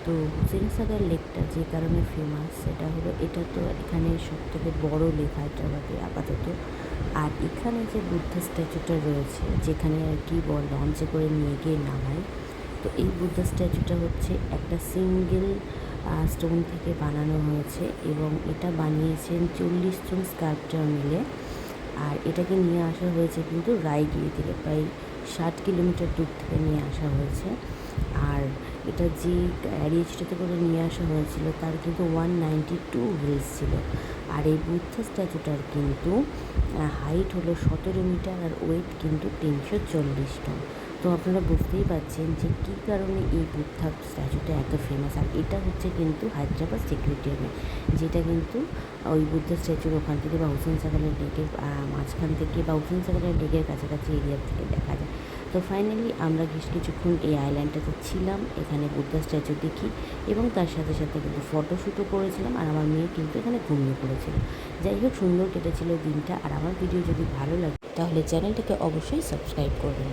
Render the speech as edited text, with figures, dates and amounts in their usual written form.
তো হুসেনসাগর লেকটা যে কারণে ফেমাস সেটা হলো এটা তো এখানে সবথেকে বড় লেক হায়দ্রাবাদে আপাতত। আর এখানে যে বুদ্ধ স্ট্যাচুটা রয়েছে যেখানে আর কি লঞ্চে করে নিয়ে গিয়ে নামায়, তো এই বুদ্ধ স্ট্যাচুটা হচ্ছে একটা সিঙ্গেল স্টোন থেকে বানানো হয়েছে এবং এটা বানিয়েছেন 40 জন স্কাল্পচার মিলে। আর এটাকে নিয়ে আসা হয়েছে কিন্তু রায়গিরি থেকে, প্রায় 60 কিলোমিটার দূর থেকে নিয়ে আসা হয়েছে। আর এটা যে ক্যারিয়েজটাতে করে নিয়ে আসা হয়েছিল তার কিন্তু 192 হুইলস ছিল। আর এই বুদ্ধ স্ট্যাচুটার কিন্তু হাইট হলো 17 মিটার আর ওয়েট কিন্তু 340 টন। তো আপনারা বুঝতেই পারছেন যে কী কারণে এই বুদ্ধা স্ট্যাচুটা এত ফেমাস। আর এটা হচ্ছে কিন্তু হায়দ্রাবাদ সেক্রেটারিয়েট, যেটা কিন্তু ওই বুদ্ধ স্ট্যাচুর ওখান থেকে বা হুসেনসাগরের লেকের মাঝখান থেকে বা হুসেনসাগরের লেকের কাছাকাছি এরিয়া থেকে দেখা যায়। তো ফাইনালি আমরা কিছুক্ষণ এই আইল্যান্ডটাতে ছিলাম, এখানে বুদ্ধা স্ট্যাচু দেখি এবং তার সাথে সাথে কিন্তু ফটোশ্যুটও করেছিলাম। আর আমার মেয়ে কিন্তু এখানে ঘুমিয়ে পড়েছিল। যাই হোক, সুন্দর কেটেছিল দিনটা। আর আমার ভিডিও যদি ভালো লাগে তাহলে চ্যানেলটাকে অবশ্যই সাবস্ক্রাইব করবেন।